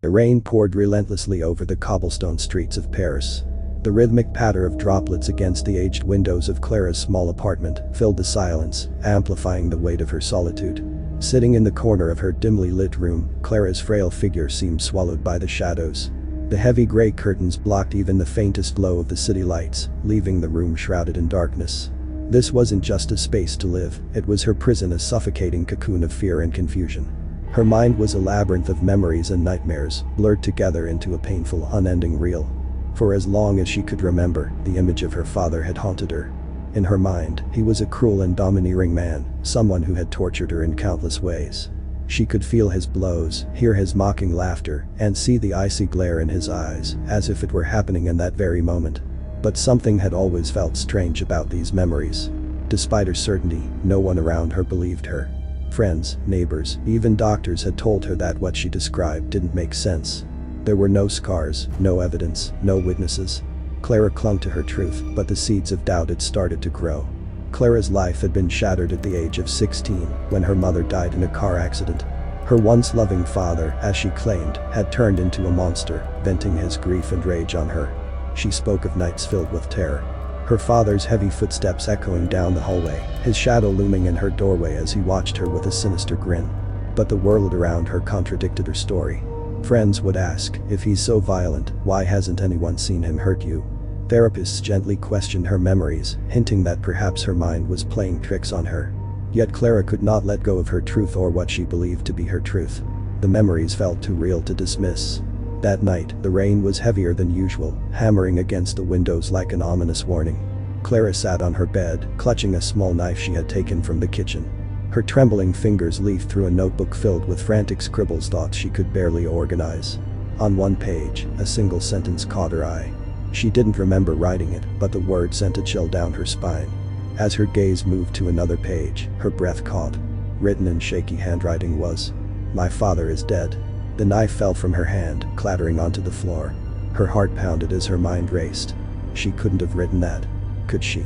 The rain poured relentlessly over the cobblestone streets of Paris. The rhythmic patter of droplets against the aged windows of Clara's small apartment filled the silence, amplifying the weight of her solitude. Sitting in the corner of her dimly lit room, Clara's frail figure seemed swallowed by the shadows. The heavy gray curtains blocked even the faintest glow of the city lights, leaving the room shrouded in darkness. This wasn't just a space to live, it was her prison, a suffocating cocoon of fear and confusion. Her mind was a labyrinth of memories and nightmares, blurred together into a painful, unending reel. For as long as she could remember, the image of her father had haunted her. In her mind, he was a cruel and domineering man, someone who had tortured her in countless ways. She could feel his blows, hear his mocking laughter, and see the icy glare in his eyes, as if it were happening in that very moment. But something had always felt strange about these memories. Despite her certainty, no one around her believed her. Friends, neighbors, even doctors had told her that what she described didn't make sense. There were no scars, no evidence, no witnesses. Clara clung to her truth, but the seeds of doubt had started to grow. Clara's life had been shattered at the age of 16 when her mother died in a car accident. Her once loving father, as she claimed, had turned into a monster, venting his grief and rage on her. She spoke of nights filled with terror. Her father's heavy footsteps echoing down the hallway, his shadow looming in her doorway as he watched her with a sinister grin. But the world around her contradicted her story. Friends would ask, if he's so violent, why hasn't anyone seen him hurt you? Therapists gently questioned her memories, hinting that perhaps her mind was playing tricks on her. Yet Clara could not let go of her truth or what she believed to be her truth. The memories felt too real to dismiss. That night, the rain was heavier than usual, hammering against the windows like an ominous warning. Clara sat on her bed, clutching a small knife she had taken from the kitchen. Her trembling fingers leafed through a notebook filled with frantic scribbles, thoughts she could barely organize. On one page, a single sentence caught her eye. She didn't remember writing it, but the word sent a chill down her spine. As her gaze moved to another page, her breath caught. Written in shaky handwriting was, "My father is dead." The knife fell from her hand, clattering onto the floor. Her heart pounded as her mind raced. She couldn't have written that. Could she?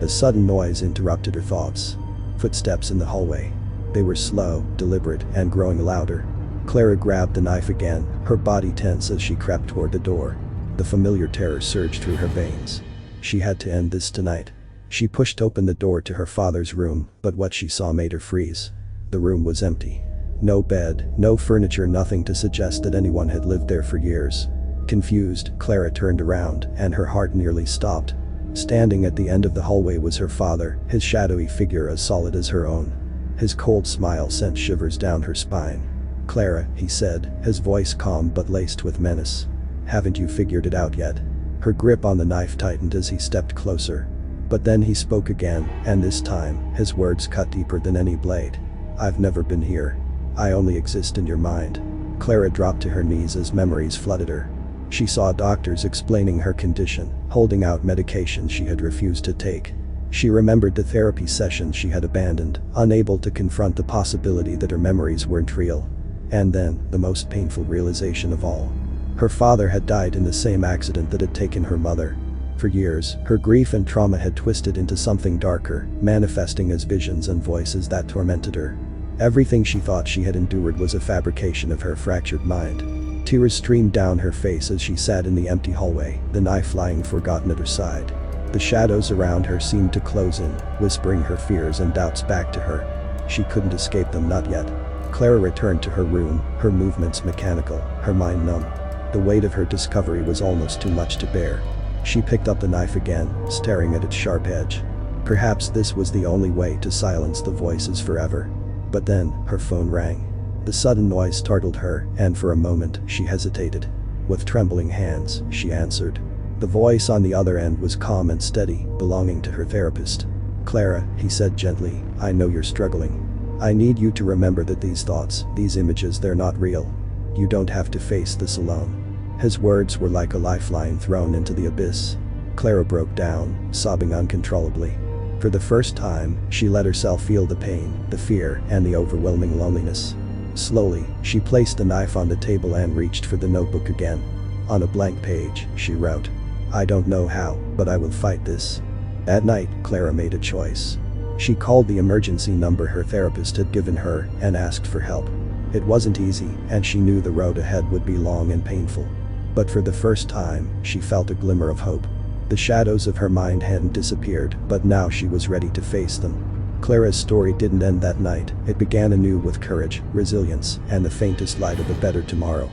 A sudden noise interrupted her thoughts. Footsteps in the hallway. They were slow, deliberate, and growing louder. Clara grabbed the knife again, her body tense as she crept toward the door. The familiar terror surged through her veins. She had to end this tonight. She pushed open the door to her father's room, but what she saw made her freeze. The room was empty. No bed, no furniture, nothing to suggest that anyone had lived there for years. Confused, Clara turned around, and her heart nearly stopped. Standing at the end of the hallway was her father, his shadowy figure as solid as her own. His cold smile sent shivers down her spine. "Clara," he said, his voice calm but laced with menace. "Haven't you figured it out yet?" Her grip on the knife tightened as he stepped closer. But then he spoke again, and this time, his words cut deeper than any blade. "I've never been here. I only exist in your mind." Clara dropped to her knees as memories flooded her. She saw doctors explaining her condition, holding out medications she had refused to take. She remembered the therapy sessions she had abandoned, unable to confront the possibility that her memories weren't real. And then, the most painful realization of all. Her father had died in the same accident that had taken her mother. For years, her grief and trauma had twisted into something darker, manifesting as visions and voices that tormented her. Everything she thought she had endured was a fabrication of her fractured mind. Tears streamed down her face as she sat in the empty hallway, the knife lying forgotten at her side. The shadows around her seemed to close in, whispering her fears and doubts back to her. She couldn't escape them, not yet. Clara returned to her room, her movements mechanical, her mind numb. The weight of her discovery was almost too much to bear. She picked up the knife again, staring at its sharp edge. Perhaps this was the only way to silence the voices forever. But then, her phone rang. The sudden noise startled her, and for a moment, she hesitated. With trembling hands, she answered. The voice on the other end was calm and steady, belonging to her therapist. "Clara," he said gently, "I know you're struggling. I need you to remember that these thoughts, these images, they're not real. You don't have to face this alone." His words were like a lifeline thrown into the abyss. Clara broke down, sobbing uncontrollably. For the first time, she let herself feel the pain, the fear, and the overwhelming loneliness. Slowly, she placed the knife on the table and reached for the notebook again. On a blank page, she wrote, "I don't know how, but I will fight this." At night, Clara made a choice. She called the emergency number her therapist had given her and asked for help. It wasn't easy, and she knew the road ahead would be long and painful. But for the first time, she felt a glimmer of hope. The shadows of her mind hadn't disappeared, but now she was ready to face them. Clara's story didn't end that night, it began anew with courage, resilience, and the faintest light of a better tomorrow.